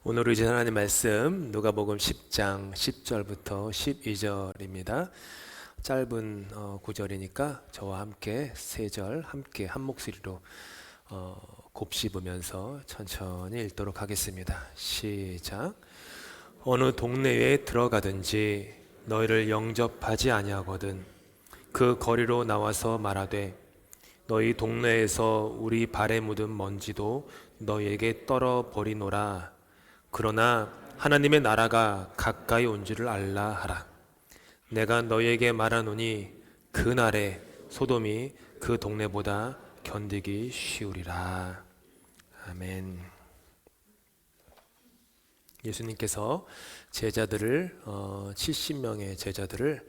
오늘 우리 하나님 말씀 누가복음 10장 10절부터 12절입니다. 짧은 구절이니까 저와 함께 세 절 함께 한 목소리로 곱씹으면서 천천히 읽도록 하겠습니다. 시작. 어느 동네에 들어가든지 너희를 영접하지 아니하거든 그 거리로 나와서 말하되 너희 동네에서 우리 발에 묻은 먼지도 너희에게 떨어 버리노라. 그러나 하나님의 나라가 가까이 온 줄을 알라 하라. 내가 너희에게 말하노니 그날에 소돔이 그 동네보다 견디기 쉬우리라. 아멘. 예수님께서 제자들을 70명의 제자들을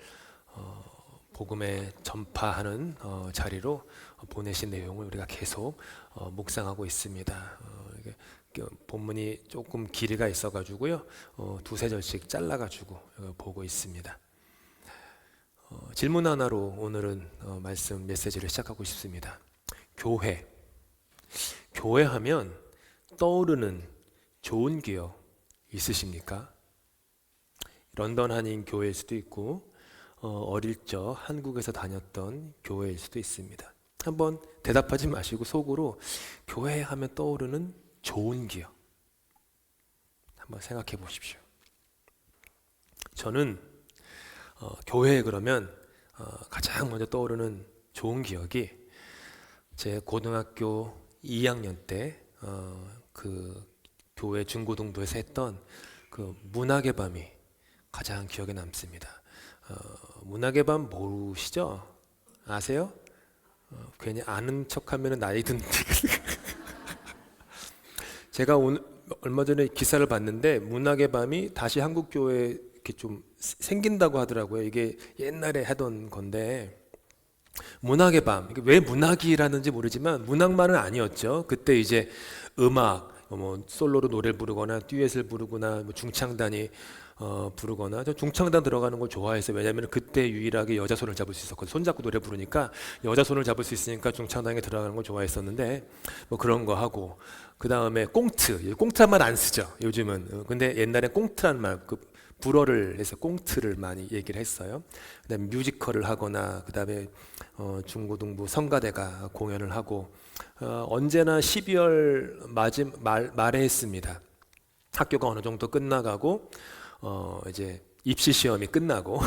복음에 전파하는 자리로 보내신 내용을 우리가 계속 묵상하고 있습니다. 본문이 조금 길이가 있어가지고요, 두세 절씩 잘라가지고 보고 있습니다. 질문 하나로 오늘은 말씀 메시지를 시작하고 싶습니다. 교회 하면 떠오르는 좋은 기억 있으십니까? 런던 한인 교회일 수도 있고 어릴 적 한국에서 다녔던 교회일 수도 있습니다. 한번 대답하지 마시고 속으로 교회 하면 떠오르는 좋은 기억 한번 생각해 보십시오. 저는 교회에 그러면 가장 먼저 떠오르는 좋은 기억이 제 고등학교 2학년 때 그 교회 중고등부에서 했던 그 문학의 밤이 가장 기억에 남습니다. 문학의 밤 모르시죠? 아세요? 괜히 아는 척하면 나이 든 제가 얼마 전에 기사를 봤는데 문학의 밤이 다시 한국 교회에 이렇게 좀 생긴다고 하더라고요. 이게 옛날에 하던 건데 문학의 밤, 이게 왜 문학이라는지 모르지만 문학만은 아니었죠. 그때 이제 음악, 뭐 솔로로 노래를 부르거나 듀엣을 부르거나 뭐 중창단이 부르거나, 저 중창단 들어가는 걸 좋아했어요. 왜냐하면 그때 유일하게 여자 손을 잡을 수 있었거든요. 손잡고 노래 부르니까 여자 손을 잡을 수 있으니까 중창단에 들어가는 걸 좋아했었는데 뭐 그런 거 하고, 그 다음에 꽁트란 말 안 쓰죠 요즘은. 근데 옛날에 꽁트란 말, 그 불어를 해서 꽁트를 많이 얘기를 했어요. 그다음에 뮤지컬을 하거나, 그다음에 중고등부 성가대가 공연을 하고, 언제나 12월 말에 했습니다. 학교가 어느 정도 끝나가고 이제 입시 시험이 끝나고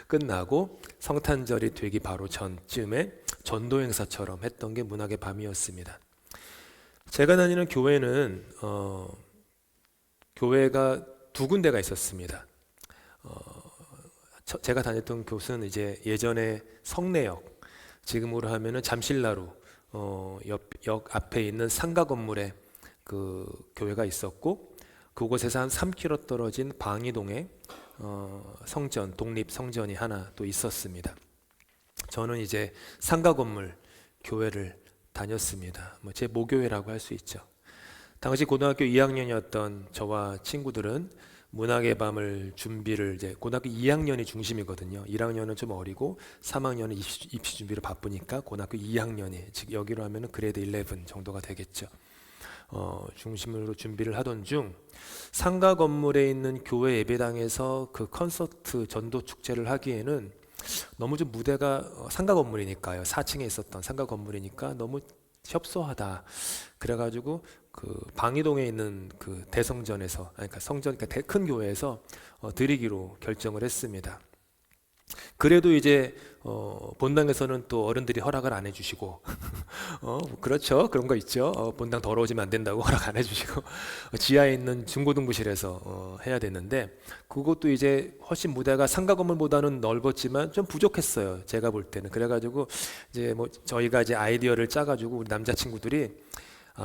끝나고 성탄절이 되기 바로 전쯤에 전도 행사처럼 했던 게 문학의 밤이었습니다. 제가 다니는 교회는 교회가 두 군데가 있었습니다. 제가 다녔던 곳은 이제 예전에 성내역, 지금으로 하면은 잠실나루 역 앞에 있는 상가 건물에 그 교회가 있었고, 그곳에서 한 3km 떨어진 방이동에 성전, 독립 성전이 하나 또 있었습니다. 저는 이제 상가 건물 교회를 다녔습니다. 뭐 제 모교회라고 할 수 있죠. 당시 고등학교 2학년이었던 저와 친구들은 문학의 밤을 준비를, 이제 고등학교 2학년이 중심이거든요. 1학년은 좀 어리고 3학년은 입시 준비를 바쁘니까 고등학교 2학년이, 즉 여기로 하면은 그레이드 11 정도가 되겠죠. 중심으로 준비를 하던 중 상가 건물에 있는 교회 예배당에서 그 콘서트 전도 축제를 하기에는 너무 좀 무대가, 상가 건물이니까요, 4층에 있었던 상가 건물이니까 너무 협소하다. 그래가지고 그 방이동에 있는 그 대성전에서, 그러니까 성전, 그러니까 큰 교회에서 드리기로 결정을 했습니다. 그래도 이제 본당에서는 또 어른들이 허락을 안 해주시고 그렇죠, 그런 거 있죠. 본당 더러워지면 안 된다고 허락 안 해주시고 지하에 있는 중고등부실에서 해야 되는데, 그것도 이제 훨씬 무대가 상가 건물보다는 넓었지만 좀 부족했어요, 제가 볼 때는. 그래가지고 이제 뭐 저희가 이제 아이디어를 짜가지고 우리 남자친구들이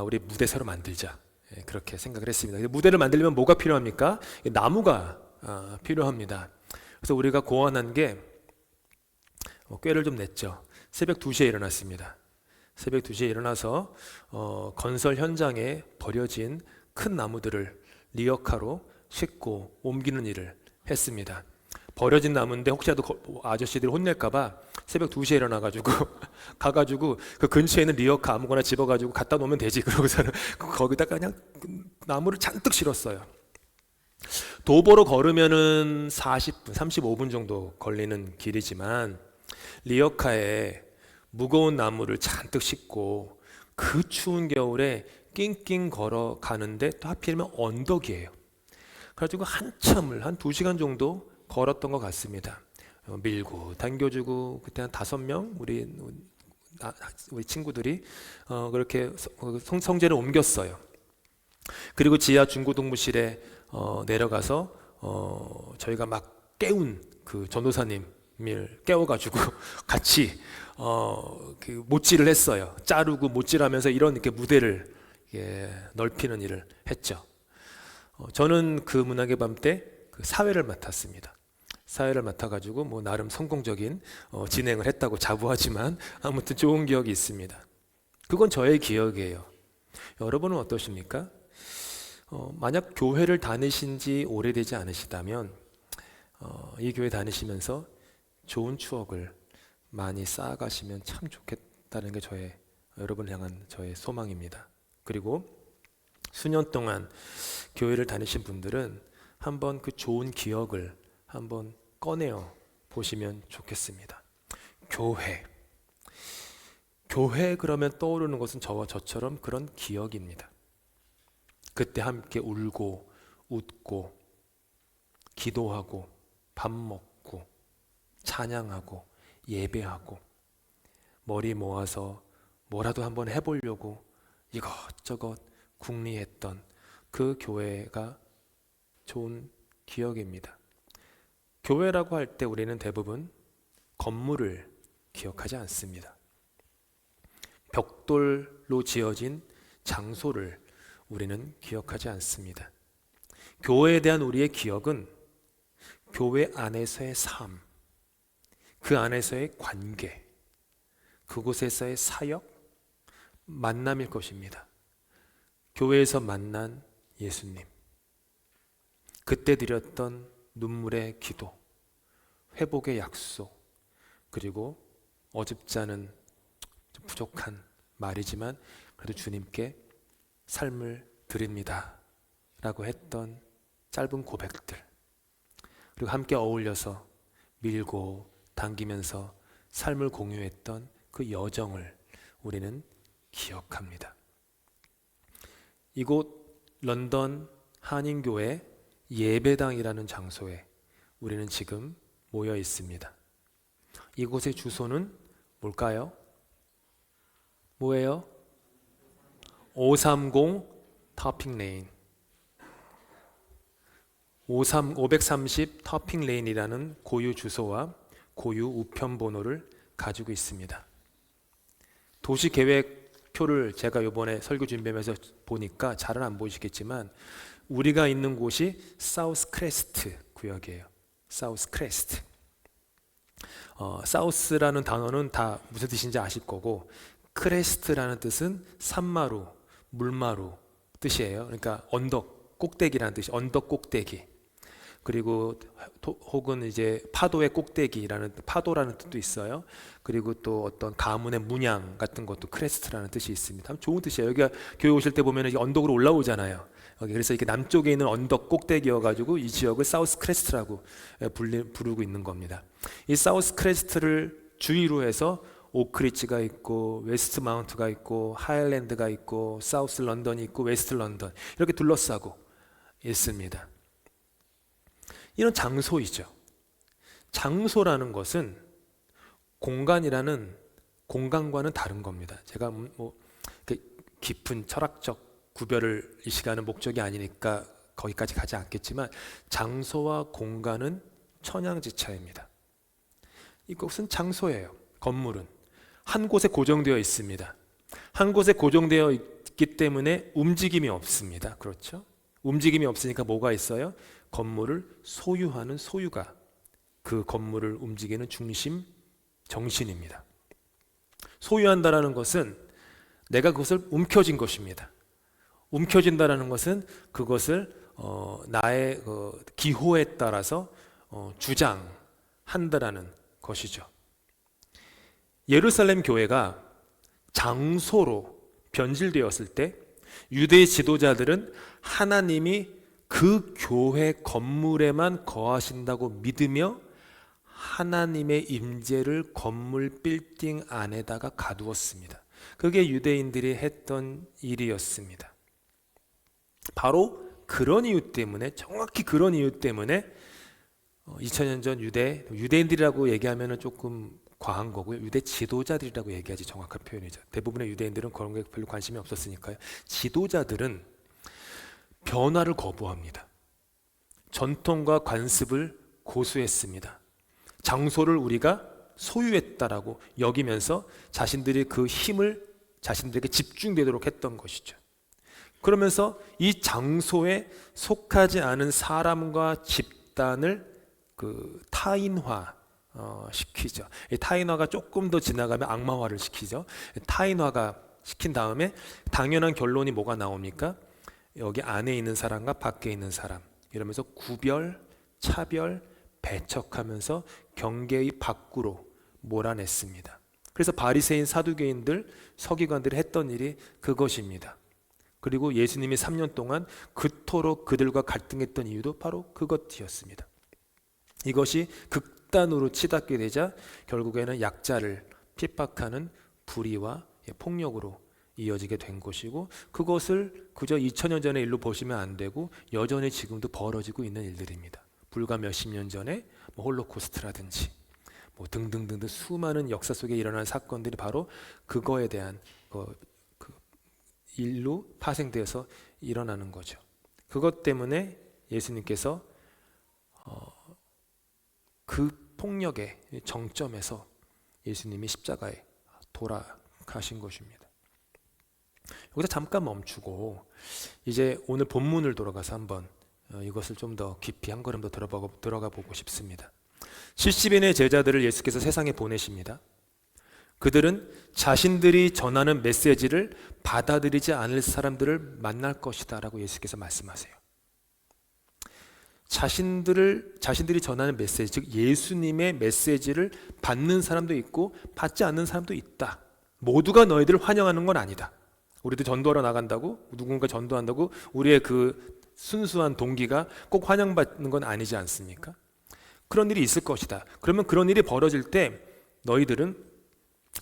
우리 무대 새로 만들자, 그렇게 생각을 했습니다. 근데 무대를 만들려면 뭐가 필요합니까? 나무가 필요합니다. 그래서 우리가 고안한 게 꾀를 좀 냈죠. 새벽 2시에 일어났습니다. 새벽 2시에 일어나서 건설 현장에 버려진 큰 나무들을 리어카로 싣고 옮기는 일을 했습니다. 버려진 나무인데 혹시라도 아저씨들이 혼낼까봐 새벽 2시에 일어나가지고 가가지고 그 근처에 있는 리어카 아무거나 집어가지고 갖다 놓으면 되지, 그러고서는 거기다가 그냥 나무를 잔뜩 실었어요. 도보로 걸으면은 40분, 35분 정도 걸리는 길이지만 리어카에 무거운 나무를 잔뜩 싣고 그 추운 겨울에 낑낑 걸어가는데 또 하필이면 언덕이에요. 그래가지고 한참을 한 2시간 정도 걸었던 것 같습니다. 밀고 당겨주고 그때 한 5명 우리 친구들이 그렇게 성재를 옮겼어요. 그리고 지하 중고등부실에 내려가서 저희가 막 깨운 그 전도사님을 깨워가지고 같이 그 못질을 했어요. 자르고 못질하면서 이런 이렇게 무대를 넓히는 일을 했죠. 저는 그 문학의 밤 때 그 사회를 맡았습니다. 사회를 맡아가지고 뭐 나름 성공적인 진행을 했다고 자부하지만 아무튼 좋은 기억이 있습니다. 그건 저의 기억이에요. 여러분은 어떠십니까? 만약 교회를 다니신 지 오래되지 않으시다면 이 교회 다니시면서 좋은 추억을 많이 쌓아가시면 참 좋겠다는 게 여러분을 향한 저의 소망입니다. 그리고 수년 동안 교회를 다니신 분들은 한번 그 좋은 기억을 한번 꺼내어 보시면 좋겠습니다. 교회 그러면 떠오르는 것은 저와 저처럼 그런 기억입니다. 그때 함께 울고 웃고 기도하고 밥 먹고 찬양하고 예배하고 머리 모아서 뭐라도 한번 해보려고 이것저것 궁리했던 그 교회가 좋은 기억입니다. 교회라고 할 때 우리는 대부분 건물을 기억하지 않습니다. 벽돌로 지어진 장소를 우리는 기억하지 않습니다. 교회에 대한 우리의 기억은 교회 안에서의 삶, 그 안에서의 관계, 그곳에서의 사역, 만남일 것입니다. 교회에서 만난 예수님, 그때 드렸던 눈물의 기도, 회복의 약속, 그리고 어줍지 않은 좀 부족한 말이지만 그래도 주님께 삶을 드립니다 라고 했던 짧은 고백들, 그리고 함께 어울려서 밀고 당기면서 삶을 공유했던 그 여정을 우리는 기억합니다. 이곳 런던 한인교회 예배당이라는 장소에 우리는 지금 모여 있습니다. 이곳의 주소는 뭘까요? 뭐예요? 530 터핑 레인. 530 터핑 레인이라는 고유 주소와 고유 우편 번호를 가지고 있습니다. 도시 계획표를 제가 이번에 설교 준비하면서 보니까 잘은 안 보이시겠지만 우리가 있는 곳이 사우스 크레스트 구역이에요. 사우스 크레스트. 사우스라는 단어는 다 무슨 뜻인지 아실 거고, 크레스트라는 뜻은 산마루, 물마루 뜻이에요. 그러니까 언덕, 꼭대기라는 뜻이 언덕 꼭대기. 그리고 혹은 이제 파도의 꼭대기라는 파도라는 뜻도 있어요. 그리고 또 어떤 가문의 문양 같은 것도 크레스트라는 뜻이 있습니다. 참 좋은 뜻이에요. 여기가 교회 오실 때 보면 이 언덕으로 올라오잖아요. 그래서 이렇게 남쪽에 있는 언덕 꼭대기여가지고 이 지역을 사우스 크레스트라고 부르고 있는 겁니다. 이 사우스 크레스트를 주위로 해서 오크리치가 있고 웨스트 마운트가 있고 하일랜드가 있고 사우스 런던이 있고 웨스트 런던 이렇게 둘러싸고 있습니다. 이런 장소이죠. 장소라는 것은 공간이라는 공간과는 다른 겁니다. 제가 뭐 깊은 철학적 구별을 이 시간은 목적이 아니니까 거기까지 가지 않겠지만 장소와 공간은 천양지차입니다. 이것은 장소예요. 건물은 한 곳에 고정되어 있습니다. 한 곳에 고정되어 있기 때문에 움직임이 없습니다. 그렇죠? 움직임이 없으니까 뭐가 있어요? 건물을 소유하는 소유가 그 건물을 움직이는 중심 정신입니다. 소유한다라는 것은 내가 그것을 움켜쥔 것입니다. 움켜쥔다라는 것은 그것을 나의 기호에 따라서 주장한다라는 것이죠. 예루살렘 교회가 장소로 변질되었을 때 유대 지도자들은 하나님이 그 교회 건물에만 거하신다고 믿으며 하나님의 임재를 건물 빌딩 안에다가 가두었습니다. 그게 유대인들이 했던 일이었습니다. 바로 그런 이유 때문에, 정확히 그런 이유 때문에 2000년 전 유대인들이라고 얘기하면 조금 과한 거고요. 유대 지도자들이라고 얘기하지 정확한 표현이죠. 대부분의 유대인들은 그런 게 별로 관심이 없었으니까요. 지도자들은 변화를 거부합니다. 전통과 관습을 고수했습니다. 장소를 우리가 소유했다라고 여기면서 자신들이 그 힘을 자신들에게 집중되도록 했던 것이죠. 그러면서 이 장소에 속하지 않은 사람과 집단을 타인화 시키죠. 이 타인화가 조금 더 지나가면 악마화를 시키죠. 타인화가 시킨 다음에 당연한 결론이 뭐가 나옵니까? 여기 안에 있는 사람과 밖에 있는 사람, 이러면서 구별, 차별, 배척하면서 경계의 밖으로 몰아냈습니다. 그래서 바리새인, 사두개인들, 서기관들이 했던 일이 그것입니다. 그리고 예수님이 3년 동안 그토록 그들과 갈등했던 이유도 바로 그것이었습니다. 이것이 극단으로 치닫게 되자 결국에는 약자를 핍박하는 불의와 폭력으로 이어지게 된 것이고, 그것을 그저 2000년 전의 일로 보시면 안 되고 여전히 지금도 벌어지고 있는 일들입니다. 불과 몇십 년 전에 홀로코스트라든지 등등등등 수많은 역사 속에 일어난 사건들이 바로 그거에 대한 일로 파생되어서 일어나는 거죠. 그것 때문에 예수님께서 그 폭력의 정점에서 예수님이 십자가에 돌아가신 것입니다. 여기서 잠깐 멈추고 이제 오늘 본문을 돌아가서 한번 이것을 좀 더 깊이 한 걸음 더 들어가 보고 싶습니다. 70인의 제자들을 예수께서 세상에 보내십니다. 그들은 자신들이 전하는 메시지를 받아들이지 않을 사람들을 만날 것이다 라고 예수께서 말씀하세요. 자신들이 전하는 메시지, 즉 예수님의 메시지를 받는 사람도 있고 받지 않는 사람도 있다. 모두가 너희들을 환영하는 건 아니다. 우리도 전도하러 나간다고, 누군가 전도한다고 우리의 그 순수한 동기가 꼭 환영받는 건 아니지 않습니까? 그런 일이 있을 것이다. 그러면 그런 일이 벌어질 때 너희들은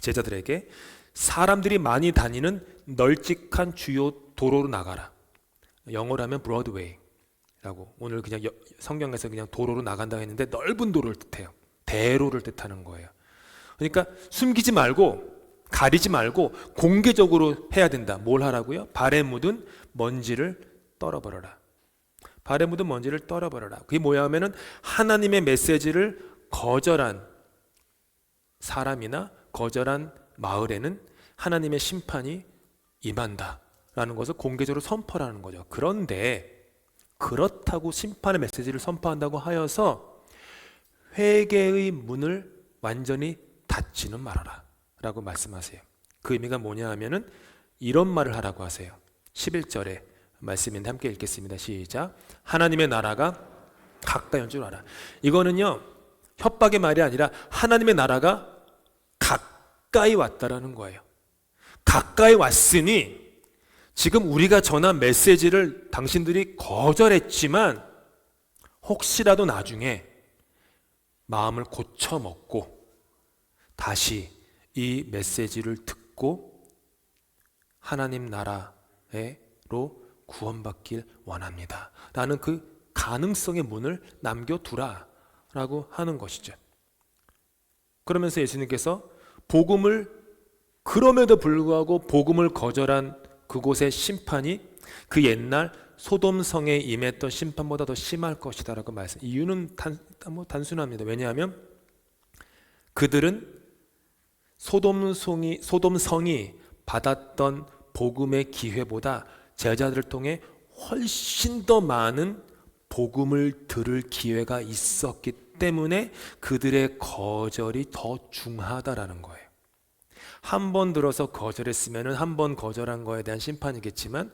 제자들에게 사람들이 많이 다니는 널찍한 주요 도로로 나가라. 영어로 하면 브로드웨이라고, 오늘 그냥 성경에서 그냥 도로로 나간다고 했는데 넓은 도로를 뜻해요. 대로를 뜻하는 거예요. 그러니까 숨기지 말고 가리지 말고 공개적으로 해야 된다. 뭘 하라고요? 발에 묻은 먼지를 떨어버려라. 발에 묻은 먼지를 떨어버려라. 그게 뭐야 하면은 하나님의 메시지를 거절한 사람이나 거절한 마을에는 하나님의 심판이 임한다라는 것을 공개적으로 선포하는 거죠. 그런데 그렇다고 심판의 메시지를 선포한다고 하여서 회개의 문을 완전히 닫지는 말아라 라고 말씀하세요. 그 의미가 뭐냐 하면은 이런 말을 하라고 하세요. 11절에 말씀인데 함께 읽겠습니다. 시작. 하나님의 나라가 가까이 온 줄 알아. 이거는요 협박의 말이 아니라 하나님의 나라가 가까이 왔다라는 거예요. 가까이 왔으니 지금 우리가 전한 메시지를 당신들이 거절했지만 혹시라도 나중에 마음을 고쳐먹고 다시 이 메시지를 듣고 하나님 나라로 구원받길 원합니다 라는 그 가능성의 문을 남겨두라 라고 하는 것이죠. 그러면서 예수님께서 복음을, 그럼에도 불구하고 복음을 거절한 그곳의 심판이 그 옛날 소돔성에 임했던 심판보다 더 심할 것이다 라고 말씀. 이유는 단순합니다. 왜냐하면 그들은 소돔성이 받았던 복음의 기회보다 제자들을 통해 훨씬 더 많은 복음을 들을 기회가 있었기 때문에 그들의 거절이 더 중하다라는 거예요. 한 번 들어서 거절했으면 한 번 거절한 거에 대한 심판이겠지만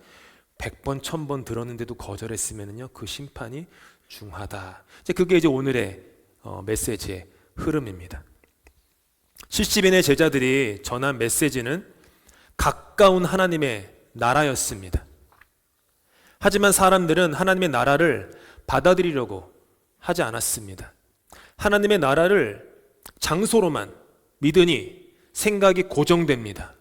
100번, 1000번 들었는데도 거절했으면요 그 심판이 중하다. 그게 이제 오늘의 메시지의 흐름입니다. 70인의 제자들이 전한 메시지는 가까운 하나님의 나라였습니다. 하지만 사람들은 하나님의 나라를 받아들이려고 하지 않았습니다. 하나님의 나라를 장소로만 믿으니 생각이 고정됩니다.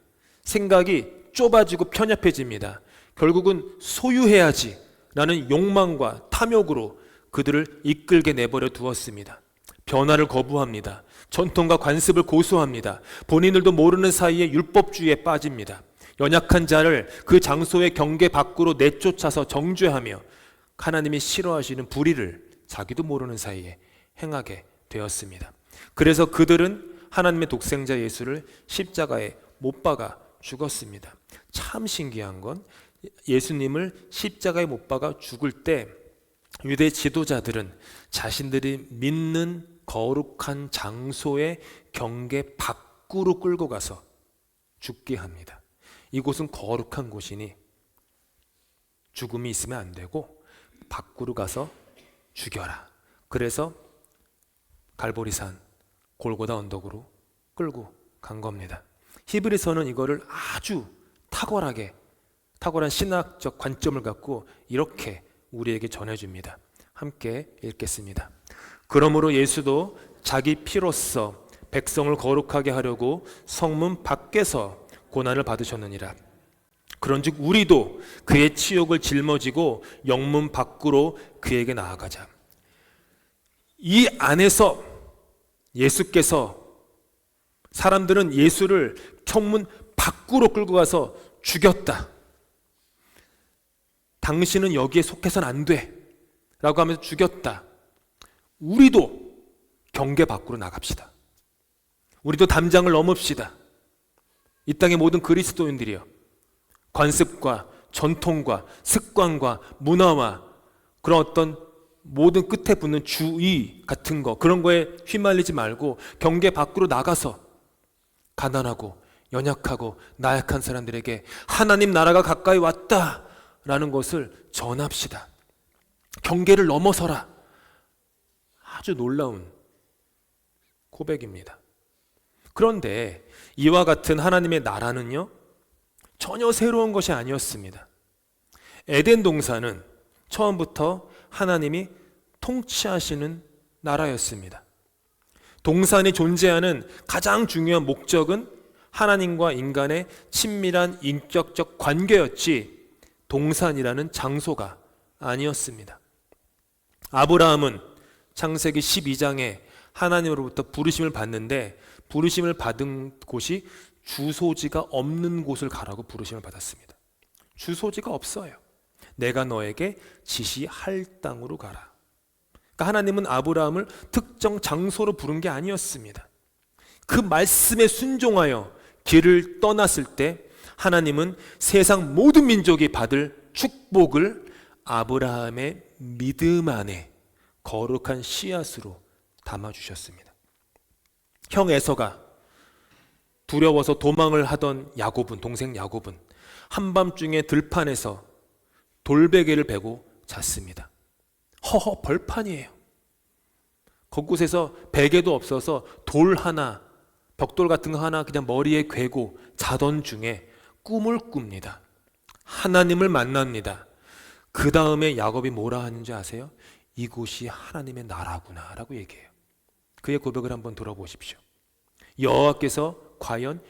생각이 좁아지고 편협해집니다. 결국은 소유해야지 라는 욕망과 탐욕으로 그들을 이끌게 내버려 두었습니다. 변화를 거부합니다. 전통과 관습을 고수합니다. 본인들도 모르는 사이에 율법주의에 빠집니다. 연약한 자를 그 장소의 경계 밖으로 내쫓아서 정죄하며 하나님이 싫어하시는 불의를 자기도 모르는 사이에 행하게 되었습니다. 그래서 그들은 하나님의 독생자 예수를 십자가에 못 박아 죽었습니다. 참 신기한 건 예수님을 십자가에 못 박아 죽을 때 유대 지도자들은 자신들이 믿는 거룩한 장소의 경계 밖으로 끌고 가서 죽게 합니다. 이곳은 거룩한 곳이니 죽음이 있으면 안 되고 밖으로 가서 죽여라. 그래서 갈보리산 골고다 언덕으로 끌고 간 겁니다. 히브리서는 이거를 아주 탁월한 신학적 관점을 갖고 이렇게 우리에게 전해줍니다. 함께 읽겠습니다. 그러므로 예수도 자기 피로써 백성을 거룩하게 하려고 성문 밖에서 고난을 받으셨느니라. 그런즉 우리도 그의 치욕을 짊어지고 영문 밖으로 그에게 나아가자. 이 안에서 예수께서 사람들은 예수를 성문 밖으로 끌고 가서 죽였다. 당신은 여기에 속해서는 안 돼 라고 하면서 죽였다. 우리도 경계 밖으로 나갑시다. 우리도 담장을 넘읍시다. 이 땅의 모든 그리스도인들이여, 관습과 전통과 습관과 문화와 그런 어떤 모든 끝에 붙는 주의 같은 거, 그런 거에 휘말리지 말고 경계 밖으로 나가서 가난하고 연약하고 나약한 사람들에게 하나님 나라가 가까이 왔다라는 것을 전합시다. 경계를 넘어서라. 아주 놀라운 고백입니다. 그런데 이와 같은 하나님의 나라는요, 전혀 새로운 것이 아니었습니다. 에덴 동산은 처음부터 하나님이 통치하시는 나라였습니다. 동산이 존재하는 가장 중요한 목적은 하나님과 인간의 친밀한 인격적 관계였지 동산이라는 장소가 아니었습니다. 아브라함은 창세기 12장에 하나님으로부터 부르심을 받는데 부르심을 받은 곳이 주소지가 없는 곳을 가라고 부르심을 받았습니다. 주소지가 없어요. 내가 너에게 지시할 땅으로 가라. 그러니까 하나님은 아브라함을 특정 장소로 부른 게 아니었습니다. 그 말씀에 순종하여 길을 떠났을 때 하나님은 세상 모든 민족이 받을 축복을 아브라함의 믿음 안에 거룩한 씨앗으로 담아주셨습니다. 형 에서가 두려워서 도망을 하던 야곱은, 동생 야곱은 한밤중에 들판에서 돌베개를 베고 잤습니다. 허허 벌판이에요. 그곳에서 베개도 없어서 돌 하나, 벽돌 같은 거 하나 그냥 머리에 괴고 자던 중에 꿈을 꿉니다. 하나님을 만납니다. 그 다음에 야곱이 뭐라 하는지 아세요? 이곳이 하나님의 나라구나 라고 얘기해요. 그의 고백을 한번 들어보십시오. 여호와께서 과연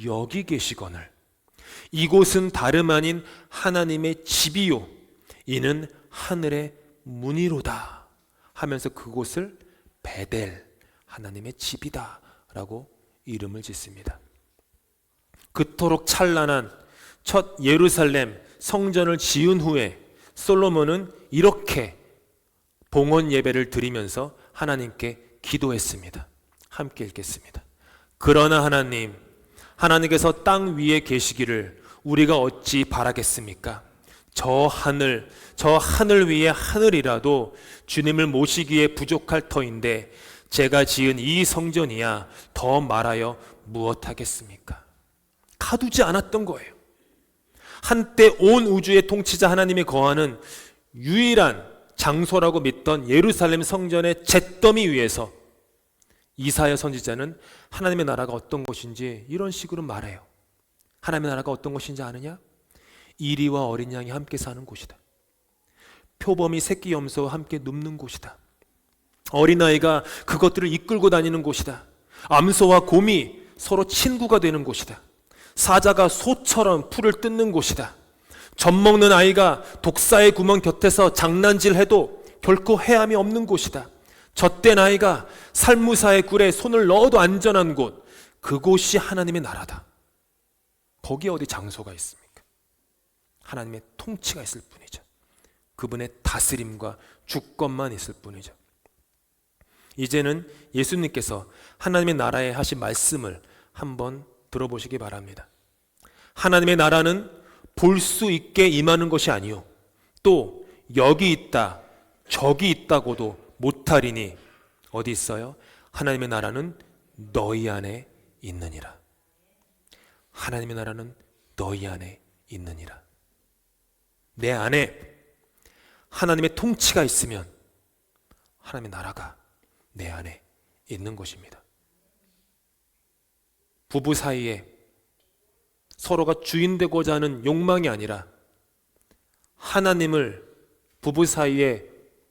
여기 계시거늘 이곳은 다름 아닌 하나님의 집이요 이는 하늘의 문이로다 하면서 그곳을 베델, 하나님의 집이다 라고 이름을 짓습니다. 그토록 찬란한 첫 예루살렘 성전을 지은 후에 솔로몬은 이렇게 봉헌 예배를 드리면서 하나님께 기도했습니다. 함께 읽겠습니다. 그러나 하나님께서 땅 위에 계시기를 우리가 어찌 바라겠습니까? 저 하늘 위의 하늘이라도 주님을 모시기에 부족할 터인데 제가 지은 이 성전이야 더 말하여 무엇하겠습니까? 가두지 않았던 거예요. 한때 온 우주의 통치자 하나님이 거하는 유일한 장소라고 믿던 예루살렘 성전의 잿더미 위에서 이사야 선지자는 하나님의 나라가 어떤 것인지 이런 식으로 말해요. 하나님의 나라가 어떤 것인지 아느냐? 이리와 어린 양이 함께 사는 곳이다. 표범이 새끼 염소와 함께 눕는 곳이다. 어린아이가 그것들을 이끌고 다니는 곳이다. 암소와 곰이 서로 친구가 되는 곳이다. 사자가 소처럼 풀을 뜯는 곳이다. 젖먹는 아이가 독사의 구멍 곁에서 장난질해도 결코 해함이 없는 곳이다. 젖된 아이가 살무사의 굴에 손을 넣어도 안전한 곳, 그곳이 하나님의 나라다. 거기에 어디 장소가 있습니까? 하나님의 통치가 있을 뿐이죠. 그분의 다스림과 주권만 있을 뿐이죠. 이제는 예수님께서 하나님의 나라에 하신 말씀을 한번 들어보시기 바랍니다. 하나님의 나라는 볼 수 있게 임하는 것이 아니요 또 여기 있다 저기 있다고도 못하리니 어디 있어요? 하나님의 나라는 너희 안에 있느니라. 하나님의 나라는 너희 안에 있느니라. 내 안에 하나님의 통치가 있으면 하나님의 나라가 내 안에 있는 것입니다. 부부 사이에 서로가 주인 되고자 하는 욕망이 아니라 하나님을 부부 사이에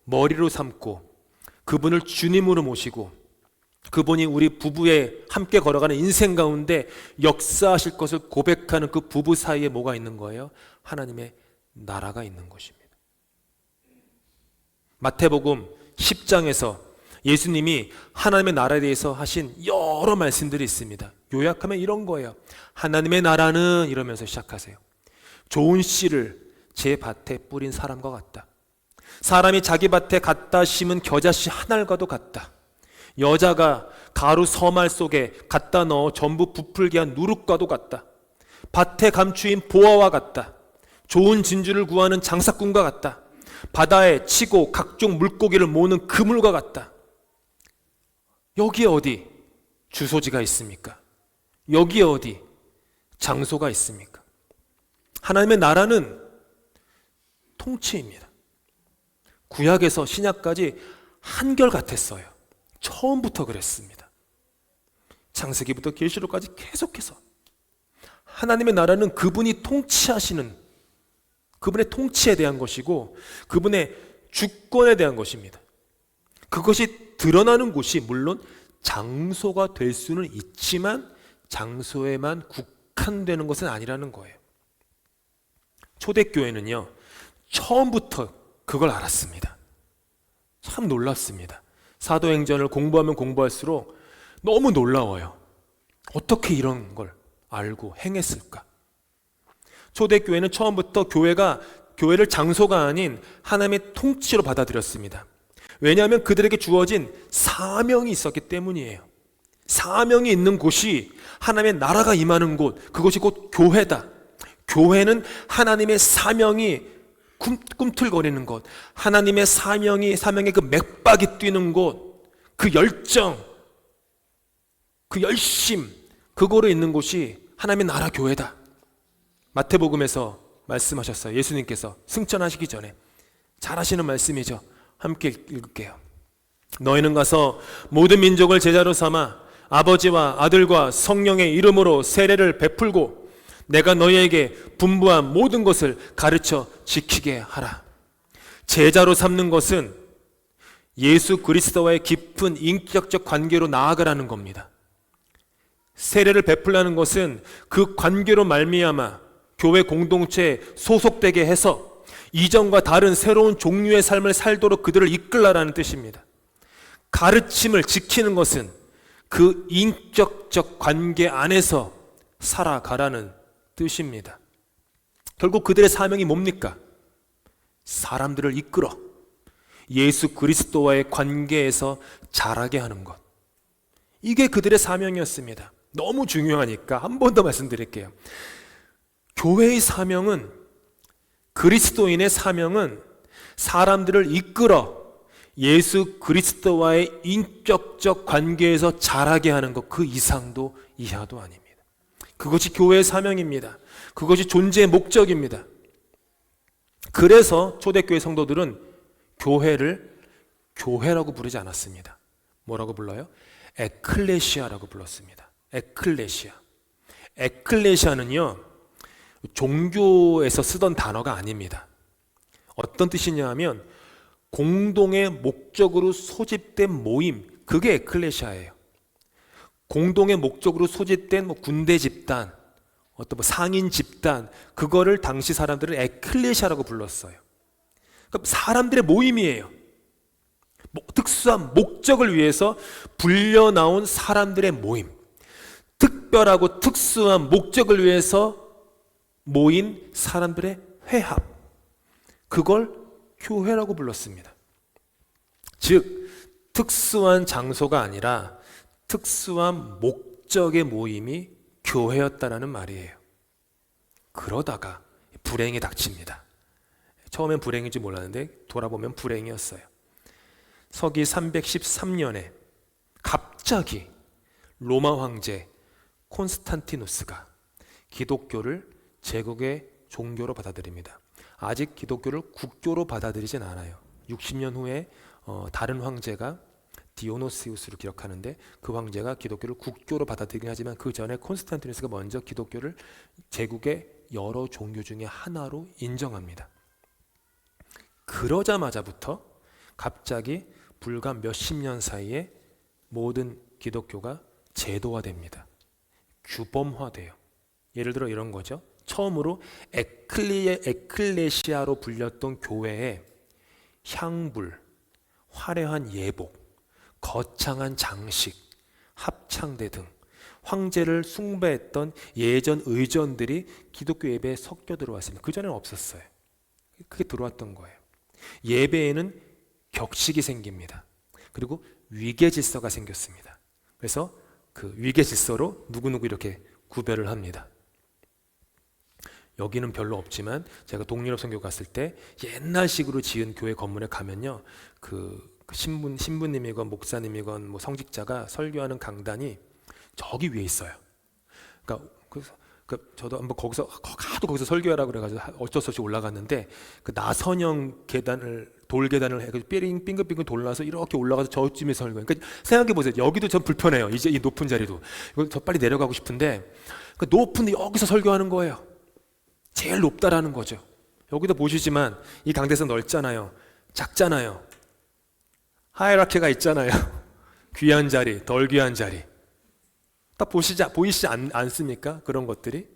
머리로 삼고 그분을 주님으로 모시고 그분이 우리 부부에 함께 걸어가는 인생 가운데 역사하실 것을 고백하는 그 부부 사이에 뭐가 있는 거예요? 하나님의 나라가 있는 것입니다. 마태복음 10장에서 예수님이 하나님의 나라에 대해서 하신 여러 말씀들이 있습니다. 요약하면 이런 거예요. 하나님의 나라는 이러면서 시작하세요. 좋은 씨를 제 밭에 뿌린 사람과 같다. 사람이 자기 밭에 갖다 심은 겨자씨 한 알과도 같다. 여자가 가루 서말 속에 갖다 넣어 전부 부풀게 한 누룩과도 같다. 밭에 감추인 보화와 같다. 좋은 진주를 구하는 장사꾼과 같다. 바다에 치고 각종 물고기를 모으는 그물과 같다. 여기에 어디 주소지가 있습니까? 여기에 어디 장소가 있습니까? 하나님의 나라는 통치입니다. 구약에서 신약까지 한결같았어요. 처음부터 그랬습니다. 창세기부터 계시록까지 계속해서 하나님의 나라는 그분이 통치하시는 그분의 통치에 대한 것이고 그분의 주권에 대한 것입니다. 그것이 드러나는 곳이 물론 장소가 될 수는 있지만 장소에만 국한되는 것은 아니라는 거예요. 초대교회는요 처음부터 그걸 알았습니다. 참 놀랍습니다. 사도행전을 공부하면 공부할수록 너무 놀라워요. 어떻게 이런 걸 알고 행했을까? 초대교회는 처음부터 교회를 장소가 아닌 하나님의 통치로 받아들였습니다. 왜냐하면 그들에게 주어진 사명이 있었기 때문이에요. 사명이 있는 곳이 하나님의 나라가 임하는 곳, 그것이 곧 교회다. 교회는 하나님의 사명이 꿈틀거리는 곳, 하나님의 사명의 그 맥박이 뛰는 곳, 그 열정, 그 열심, 그거로 있는 곳이 하나님의 나라 교회다. 마태복음에서 말씀하셨어요. 예수님께서 승천하시기 전에 잘 하시는 말씀이죠. 함께 읽을게요. 너희는 가서 모든 민족을 제자로 삼아 아버지와 아들과 성령의 이름으로 세례를 베풀고 내가 너희에게 분부한 모든 것을 가르쳐 지키게 하라. 제자로 삼는 것은 예수 그리스도와의 깊은 인격적 관계로 나아가라는 겁니다. 세례를 베풀라는 것은 그 관계로 말미암아 교회 공동체에 소속되게 해서 이전과 다른 새로운 종류의 삶을 살도록 그들을 이끌라라는 뜻입니다. 가르침을 지키는 것은 그 인격적 관계 안에서 살아가라는 뜻입니다. 결국 그들의 사명이 뭡니까? 사람들을 이끌어 예수 그리스도와의 관계에서 자라게 하는 것. 이게 그들의 사명이었습니다. 너무 중요하니까 한 번 더 말씀드릴게요. 교회의 사명은, 그리스도인의 사명은 사람들을 이끌어 예수 그리스도와의 인격적 관계에서 자라게 하는 것, 그 이상도 이하도 아닙니다. 그것이 교회의 사명입니다. 그것이 존재의 목적입니다. 그래서 초대교회 성도들은 교회를 교회라고 부르지 않았습니다. 뭐라고 불러요? 에클레시아라고 불렀습니다. 에클레시아. 에클레시아는요 종교에서 쓰던 단어가 아닙니다. 어떤 뜻이냐 하면 공동의 목적으로 소집된 모임, 그게 에클레시아예요. 공동의 목적으로 소집된 군대 집단, 어떤 상인 집단, 그거를 당시 사람들은 에클레시아라고 불렀어요. 그러니까 사람들의 모임이에요. 특수한 목적을 위해서 불려 나온 사람들의 모임, 특별하고 특수한 목적을 위해서 모인 사람들의 회합, 그걸 교회라고 불렀습니다. 즉 특수한 장소가 아니라 특수한 목적의 모임이 교회였다라는 말이에요. 그러다가 불행이 닥칩니다. 처음엔 불행인지 몰랐는데 돌아보면 불행이었어요. 서기 313년에 갑자기 로마 황제 콘스탄티누스가 기독교를 제국의 종교로 받아들입니다. 아직 기독교를 국교로 받아들이진 않아요. 60년 후에 다른 황제가 디오노시우스를 기록하는데 그 황제가 기독교를 국교로 받아들이긴 하지만 그 전에 콘스탄티누스가 먼저 기독교를 제국의 여러 종교 중에 하나로 인정합니다. 그러자마자부터 갑자기 불과 몇십 년 사이에 모든 기독교가 제도화됩니다. 규범화돼요. 예를 들어 이런 거죠. 처음으로 에클레시아로 불렸던 교회에 향불, 화려한 예복, 거창한 장식, 합창대 등 황제를 숭배했던 예전 의전들이 기독교 예배에 섞여 들어왔습니다. 그전에는 없었어요. 그게 들어왔던 거예요. 예배에는 격식이 생깁니다. 그리고 위계질서가 생겼습니다. 그래서 그 위계질서로 누구누구 이렇게 구별을 합니다. 여기는 별로 없지만 제가 동유럽 선교 갔을 때 옛날식으로 지은 교회 건물에 가면요, 그 신부님이건 목사님이건 뭐 성직자가 설교하는 강단이 저기 위에 있어요. 그러니까 저도 한번 하도 거기서 설교하라고 그래가지고 어쩔 수 없이 올라갔는데 그 나선형 돌 계단을 해가지고 빙글빙글 돌라서 이렇게 올라가서 저쯤에서 설교. 그러니까 생각해 보세요. 여기도 전 불편해요. 이제 이 높은 자리도 이거 저 빨리 내려가고 싶은데 그 높은데 여기서 설교하는 거예요. 제일 높다라는 거죠. 여기도 보시지만 이 강대상 넓잖아요. 작잖아요. 하이라키가 있잖아요. 귀한 자리, 덜 귀한 자리. 딱 보이시지 않습니까? 그런 것들이.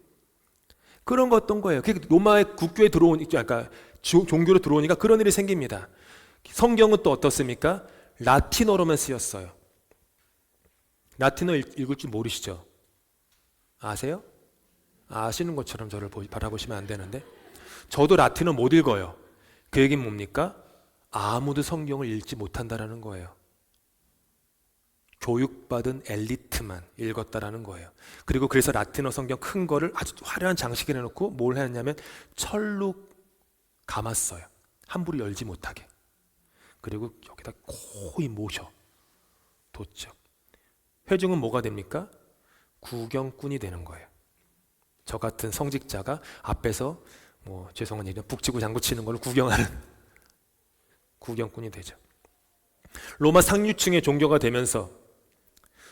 그런 거 어떤 거예요. 로마의 국교에 그러니까 종교로 들어오니까 그런 일이 생깁니다. 성경은 또 어떻습니까? 라틴어로만 쓰였어요. 라틴어 읽을 줄 모르시죠? 아세요? 아시는 것처럼 저를 바라보시면 안 되는데 저도 라틴어 못 읽어요. 그 얘기는 뭡니까? 아무도 성경을 읽지 못한다라는 거예요. 교육받은 엘리트만 읽었다라는 거예요. 그리고 그래서 라틴어 성경 큰 거를 아주 화려한 장식에 내놓고 뭘 했냐면 철로 감았어요. 함부로 열지 못하게. 그리고 여기다 고이 모셔 뒀죠. 회중은 뭐가 됩니까? 구경꾼이 되는 거예요. 저 같은 성직자가 앞에서 죄송한 얘기는 북치고 장구치는 걸 구경하는 구경꾼이 되죠. 로마 상류층의 종교가 되면서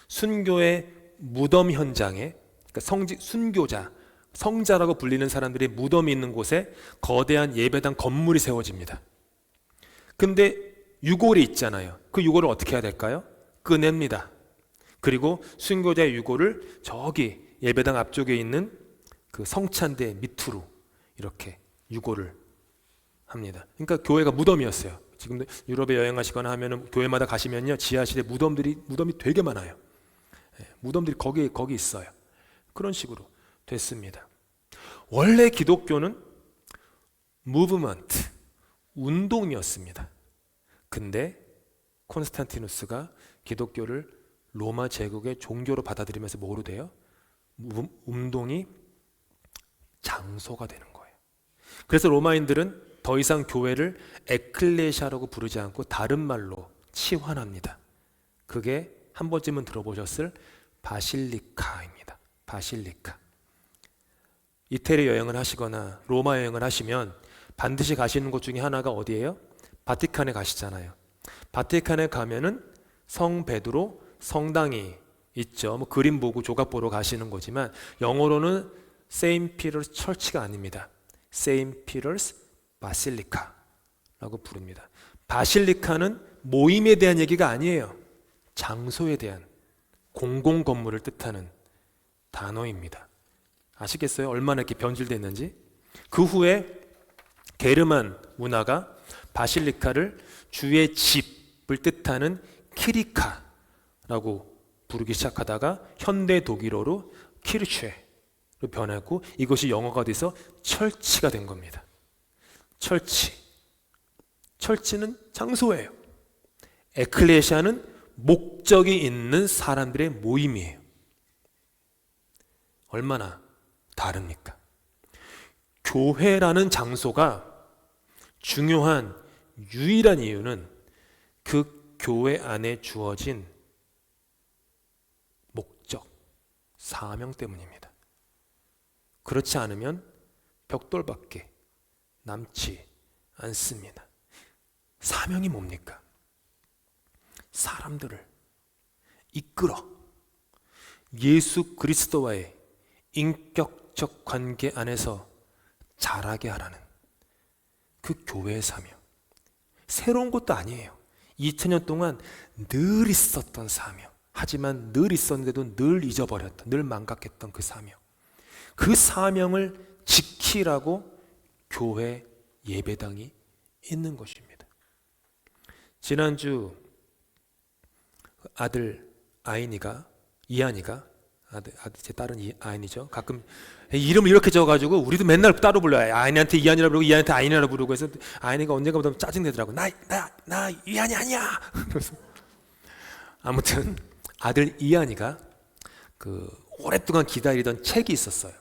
순교의 무덤 현장에, 그러니까 순교자, 성자라고 불리는 사람들의 무덤이 있는 곳에 거대한 예배당 건물이 세워집니다. 근데 유골이 있잖아요. 그 유골을 어떻게 해야 될까요? 꺼냅니다. 그리고 순교자의 유골을 저기 예배당 앞쪽에 있는 그 성찬대 밑으로 이렇게 유골을 합니다. 그러니까 교회가 무덤이었어요. 지금도 유럽에 여행하시거나 하면은 교회마다 가시면요, 지하실에 무덤이 되게 많아요. 무덤들이 거기 있어요. 그런 식으로 됐습니다. 원래 기독교는 무브먼트, 운동이었습니다. 근데 콘스탄티누스가 기독교를 로마 제국의 종교로 받아들이면서 뭐로 돼요? 운동이 장소가 되는 거예요. 그래서 로마인들은 더 이상 교회를 에클레시아라고 부르지 않고 다른 말로 치환합니다. 그게 한 번쯤은 들어보셨을 바실리카입니다. 바실리카. 이태리 여행을 하시거나 로마 여행을 하시면 반드시 가시는 곳 중에 하나가 어디예요? 바티칸에 가시잖아요. 바티칸에 가면은 성 베드로 성당이 있죠. 그림 보고 조각 보러 가시는 거지만 영어로는 세인트 피터스 처치가 아닙니다. 세인트 피터스 바실리카. 부릅니다. 바실리카는 모임에 대한 얘기가 아니에요. 장소에 대한, 공공 건물을 뜻하는 단어입니다. 아시겠어요? 얼마나 이렇게 변질됐는지. 그 후에 게르만 문화가 바실리카를 주의 집을 뜻하는 키리카라고 부르기 시작하다가 현대 독일어로 키르체로 변하고, 이것이 영어가 돼서 철치가 된 겁니다. 철치. 철치는 장소예요. 에클레시아는 목적이 있는 사람들의 모임이에요. 얼마나 다릅니까? 교회라는 장소가 중요한 유일한 이유는 그 교회 안에 주어진 목적, 사명 때문입니다. 그렇지 않으면 벽돌밖에 남지 않습니다. 사명이 뭡니까? 사람들을 이끌어 예수 그리스도와의 인격적 관계 안에서 자라게 하라는 그 교회의 사명. 새로운 것도 아니에요. 2000년 동안 늘 있었던 사명. 하지만 늘 있었는데도 늘 잊어버렸던, 늘 망각했던 그 사명. 그 사명을 지키라고 교회 예배당이 있는 것입니다. 지난주 아들 이한이가 제 딸은 아인이죠. 가끔 이름을 이렇게 적어가지고 우리도 맨날 따로 불러요. 아인한테 이한이라 부르고 이한한테 아인이라 부르고 해서 아인이가 언젠가부터 짜증내더라고. 나 이한이 아니야. 그래서 아무튼 아들 이한이가 그 오랫동안 기다리던 책이 있었어요.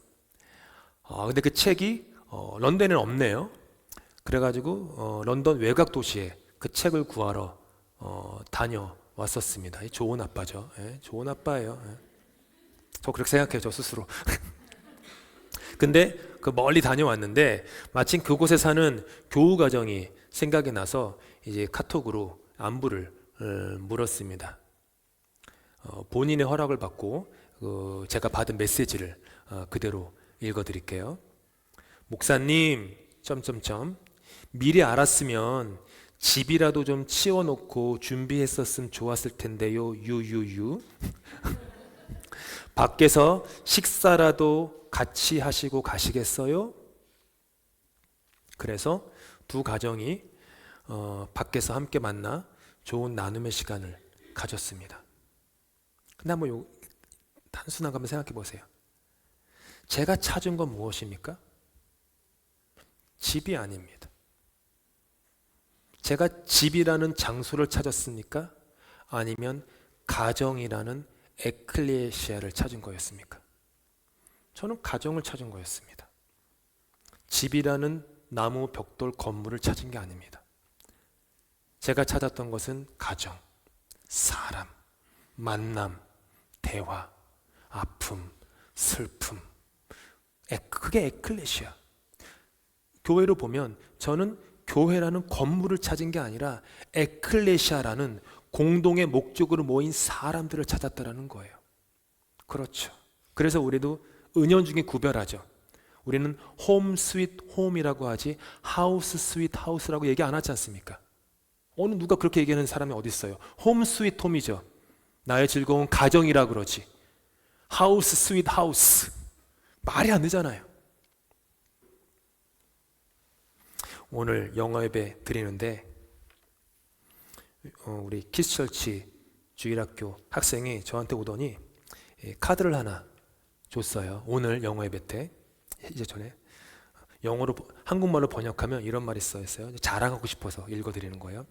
근데 그 책이 런던에는 없네요. 그래가지고 런던 외곽 도시에 그 책을 구하러 다녀왔었습니다. 좋은 아빠죠. 좋은 아빠예요. 저 그렇게 생각해요, 저 스스로. 근데 그 멀리 다녀왔는데 마침 그곳에 사는 교우 가정이 생각이 나서 이제 카톡으로 안부를 물었습니다. 본인의 허락을 받고 제가 받은 메시지를 그대로 읽어드릴게요. 목사님, 미리 알았으면 집이라도 좀 치워놓고 준비했었으면 좋았을 텐데요. 유유유. 밖에서 식사라도 같이 하시고 가시겠어요? 그래서 두 가정이 밖에서 함께 만나 좋은 나눔의 시간을 가졌습니다. 근데 한번 단순한 거 한번 생각해 보세요. 제가 찾은 건 무엇입니까? 집이 아닙니다. 제가 집이라는 장소를 찾았습니까? 아니면 가정이라는 에클레시아를 찾은 거였습니까? 저는 가정을 찾은 거였습니다. 집이라는 나무 벽돌 건물을 찾은 게 아닙니다. 제가 찾았던 것은 가정, 사람, 만남, 대화, 아픔, 슬픔. 그게 에클레시아. 교회로 보면 저는 교회라는 건물을 찾은 게 아니라 에클레시아라는 공동의 목적으로 모인 사람들을 찾았다라는 거예요. 그렇죠. 그래서 우리도 은연중에 구별하죠. 우리는 홈 스윗 홈이라고 하지 하우스 스윗 하우스라고 얘기 안 하지 않습니까? 어느 누가 그렇게 얘기하는 사람이 어디 있어요? 홈 스윗 홈이죠. 나의 즐거운 가정이라 그러지. 하우스 스윗 하우스. 말이 안 되잖아요. 오늘 영어 예배 드리는데 우리 키스철치 주일학교 학생이 저한테 오더니 카드를 하나 줬어요. 오늘 영어 예배 때 이제 전에 영어로 한국말로 번역하면 이런 말이 써 있어요. 자랑하고 싶어서 읽어드리는 거예요.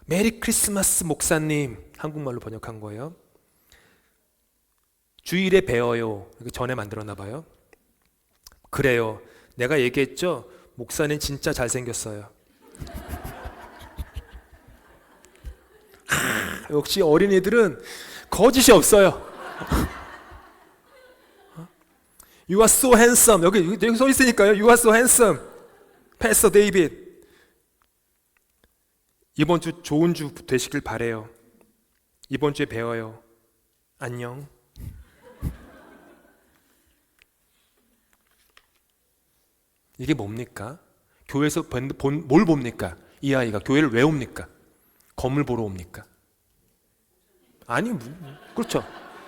메리 크리스마스 목사님, 한국말로 번역한 거예요. 주일에 배워요. 전에 만들었나 봐요. 그래요. 내가 얘기했죠. 목사님 진짜 잘생겼어요. 역시 어린이들은 거짓이 없어요. You are so handsome. 여기 써 있으니까요. You are so handsome. Pastor David. 이번 주 좋은 주 되시길 바래요. 이번 주에 배워요. 안녕. 이게 뭡니까? 교회에서 뭘 봅니까? 이 아이가 교회를 왜 옵니까? 건물 보러 옵니까? 아니, 그렇죠.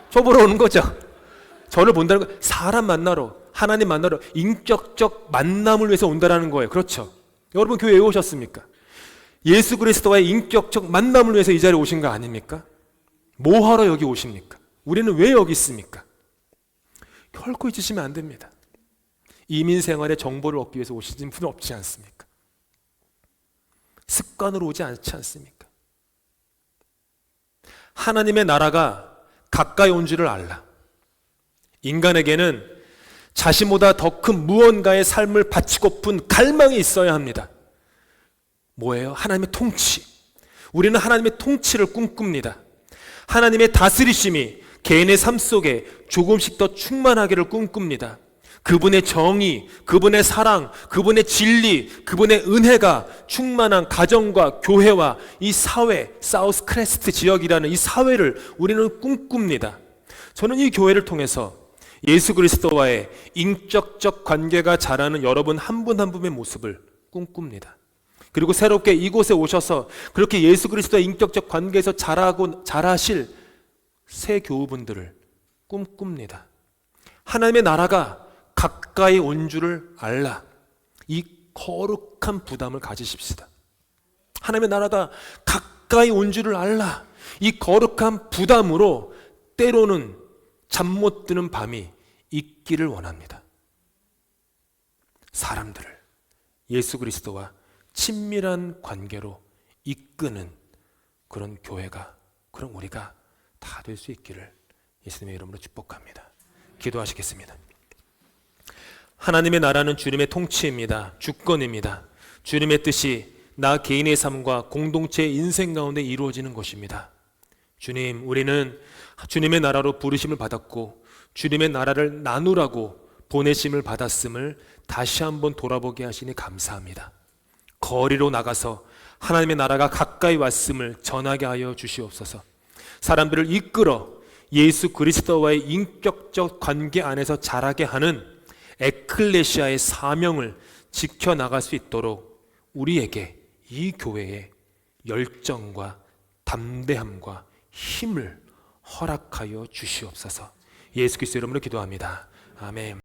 저 보러 오는 거죠. 저를 본다는 거, 사람 만나러, 하나님 만나러 인격적 만남을 위해서 온다는 거예요. 그렇죠. 여러분 교회에 왜 오셨습니까? 예수 그리스도와의 인격적 만남을 위해서 이 자리에 오신 거 아닙니까? 뭐 하러 여기 오십니까? 우리는 왜 여기 있습니까? 결코 잊으시면 안 됩니다. 이민 생활의 정보를 얻기 위해서 오신 분은 없지 않습니까? 습관으로 오지 않지 않습니까? 하나님의 나라가 가까이 온 줄을 알라. 인간에게는 자신보다 더 큰 무언가의 삶을 바치고픈 갈망이 있어야 합니다. 뭐예요? 하나님의 통치. 우리는 하나님의 통치를 꿈꿉니다. 하나님의 다스리심이 개인의 삶 속에 조금씩 더 충만하기를 꿈꿉니다. 그분의 정의, 그분의 사랑, 그분의 진리, 그분의 은혜가 충만한 가정과 교회와 이 사회, 사우스 크레스트 지역이라는 이 사회를 우리는 꿈꿉니다. 저는 이 교회를 통해서 예수 그리스도와의 인격적 관계가 자라는 여러분 한 분 한 분의 모습을 꿈꿉니다. 그리고 새롭게 이곳에 오셔서 그렇게 예수 그리스도의 인격적 관계에서 자라실 새 교우분들을 꿈꿉니다. 하나님의 나라가 가까이 온 줄을 알라. 이 거룩한 부담을 가지십시다. 하나님의 나라가 가까이 온 줄을 알라. 이 거룩한 부담으로 때로는 잠 못 드는 밤이 있기를 원합니다. 사람들을 예수 그리스도와 친밀한 관계로 이끄는 그런 교회가, 그런 우리가 다 될 수 있기를 예수님의 이름으로 축복합니다. 기도하시겠습니다. 하나님의 나라는 주님의 통치입니다. 주권입니다. 주님의 뜻이 나 개인의 삶과 공동체의 인생 가운데 이루어지는 것입니다. 주님, 우리는 주님의 나라로 부르심을 받았고 주님의 나라를 나누라고 보내심을 받았음을 다시 한번 돌아보게 하시니 감사합니다. 거리로 나가서 하나님의 나라가 가까이 왔음을 전하게 하여 주시옵소서. 사람들을 이끌어 예수 그리스도와의 인격적 관계 안에서 자라게 하는 에클레시아의 사명을 지켜나갈 수 있도록 우리에게 이 교회의 열정과 담대함과 힘을 허락하여 주시옵소서. 예수 그리스도 이름으로 기도합니다. 아멘.